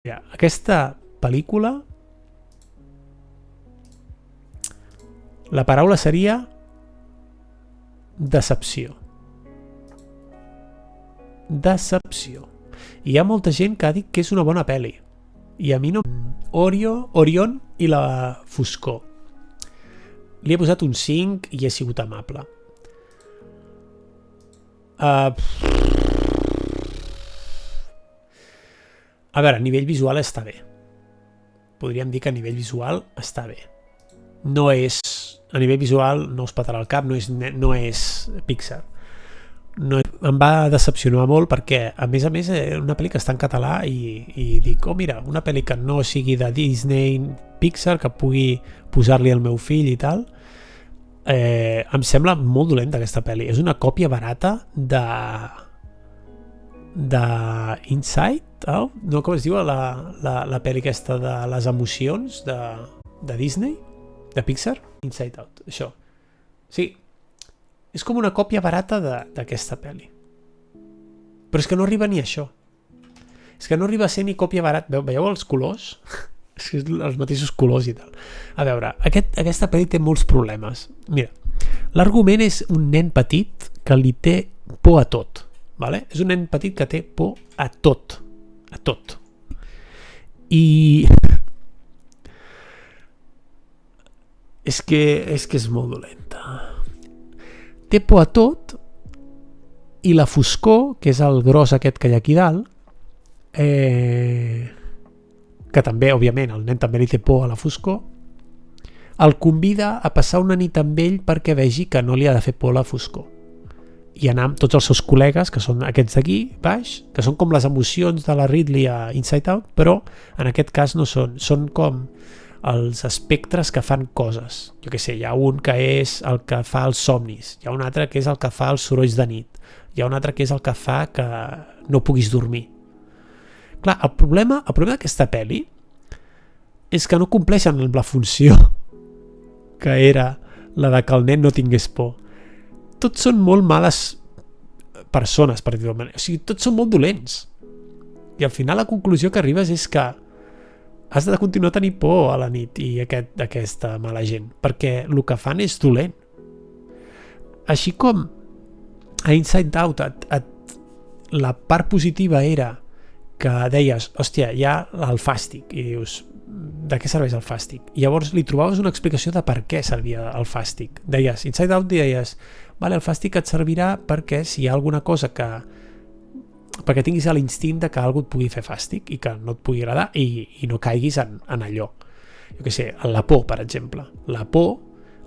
Ja, aquesta pel·lícula, la paraula seria decepció. Decepció. I hi ha molta gent que ha dit que és una bona pel·li. I a mi no... Orion i la foscor. Li he posat un 5 i he sigut amable. A veure, a nivell visual està bé. Podríem dir que a nivell visual està bé. No és... A nivell visual no us patarà el cap, no és Pixar. No, em va decepcionar molt perquè, a més, era una pel·li que està en català i dic, oh mira, una pel·li que no sigui de Disney, Pixar, que pugui posar-li al meu fill i tal. Em sembla molt dolenta aquesta pel·li. És una còpia barata de Inside Out, no, com es diu la pel·li aquesta de les emocions de Disney, de Pixar, Inside Out, això. Sí, és com una còpia barata d'aquesta pel·li. Però és que no arriba ni a això. És que no arriba a ser ni còpia barata. Veieu els colors? És que els mateixos colors i tal. A veure, aquesta pel·li té molts problemes. Mira, l'argument és un nen petit que li té por a tot. Vale? És un nen petit que té por a tot. A tot. I... És que és molt dolenta. Té por a tot i la foscor, que és el gros aquest que hi ha aquí dalt, que també, òbviament, el nen també li té por a la foscor, el convida a passar una nit amb ell perquè vegi que no li ha de fer por a la foscor. I anar amb tots els seus col·legues, que són aquests d'aquí, baix, que són com les emocions de la Ridley a Inside Out, però en aquest cas no són com els espectres que fan coses. Jo què sé, hi ha un que és el que fa els somnis, hi ha un altre que és el que fa els sorolls de nit, hi ha un altre que és el que fa que no puguis dormir. Clar, el problema d'aquesta pel·li és que no compleixen amb la funció que era la de que el nen no tingués por. Tots són molt males persones, per dir-ho. O sigui, tots són molt dolents. I al final la conclusió que arribes és que has de continuar a tenir por a la nit i aquesta mala gent, perquè el que fan és dolent. Així com a Inside Out la part positiva era que deies, hòstia, hi ha el fàstic, i dius, de què serveix el fàstic? I llavors li trobaves una explicació de per què servia el fàstic. Deies, Inside Out deies, vale, el fàstic et servirà perquè si hi ha alguna cosa perquè tinguis l'instint de que algú et pugui fer fàstic i que no et pugui agradar i no caiguis en allò. Jo què sé, la por, per exemple. La por,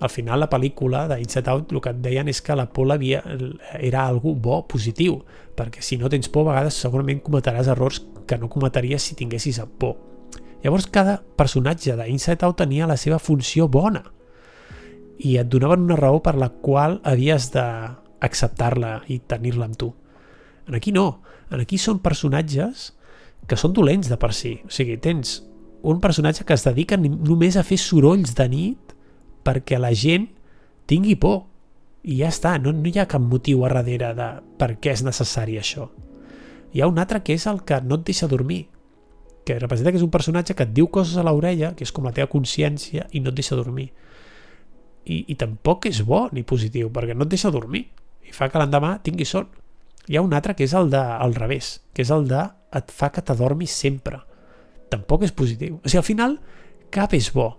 al final la pel·lícula d'Inside Out el que et deien és que la por era algo bo, positiu, perquè si no tens por a vegades segurament cometràs errors que no cometries si tinguessis por. Llavors cada personatge d'Inside Out tenia la seva funció bona i et donaven una raó per la qual havies d'acceptar-la i tenir-la amb tu. Aquí no. Aquí són personatges que són dolents de per si. O sigui, tens un personatge que es dedica només a fer sorolls de nit perquè la gent tingui por. I ja està, no hi ha cap motiu a darrere de per què és necessari això. Hi ha un altre que és el que no et deixa dormir, que representa que és un personatge que et diu coses a l'orella, que és com la teva consciència, i no et deixa dormir. I tampoc és bo ni positiu, perquè no et deixa dormir i fa que l'endemà tingui son. Hi ha un altre que és el al revés, que és el de et fa que t'adormis sempre. Tampoc és positiu. O sigui, al final cap és bo.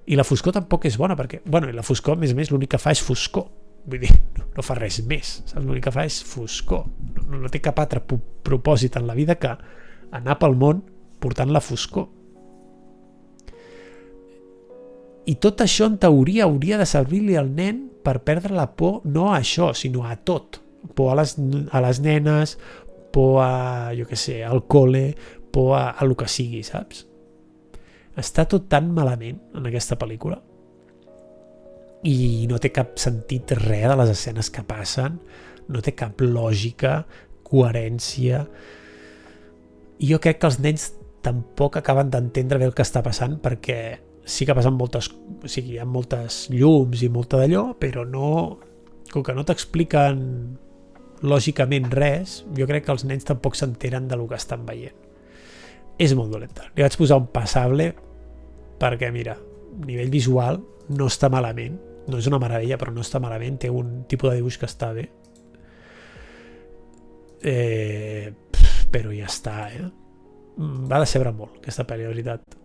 I la foscor tampoc és bona, perquè, i la foscor, a més, l'únic que fa és foscor. Vull dir, no fa res més. Saps? L'únic que fa és foscor. No té cap altre propòsit en la vida que anar pel món portant la foscor. I tot això, en teoria, hauria de servir-li al nen per perdre la por, no a això, sinó a tot. Por a les nenes, por a, jo què sé, al col·le, por a lo que sigui, saps? Està tot tan malament en aquesta pel·lícula i no té cap sentit res de les escenes que passen, no té cap lògica, coherència. I jo crec que els nens tampoc acaben d'entendre bé el que està passant, perquè sí que passen hi ha moltes llums i molta d'allò, però no, com que no t'expliquen lògicament res, jo crec que els nens tampoc s'enteren del que estan veient. és molt dolenta. Li vaig posar un passable perquè, mira, a nivell visual no està malament, no és una meravella, però no està malament, té un tipus de dibuix que està bé. Però ja està, Va decebre molt aquesta pel·li, de veritat.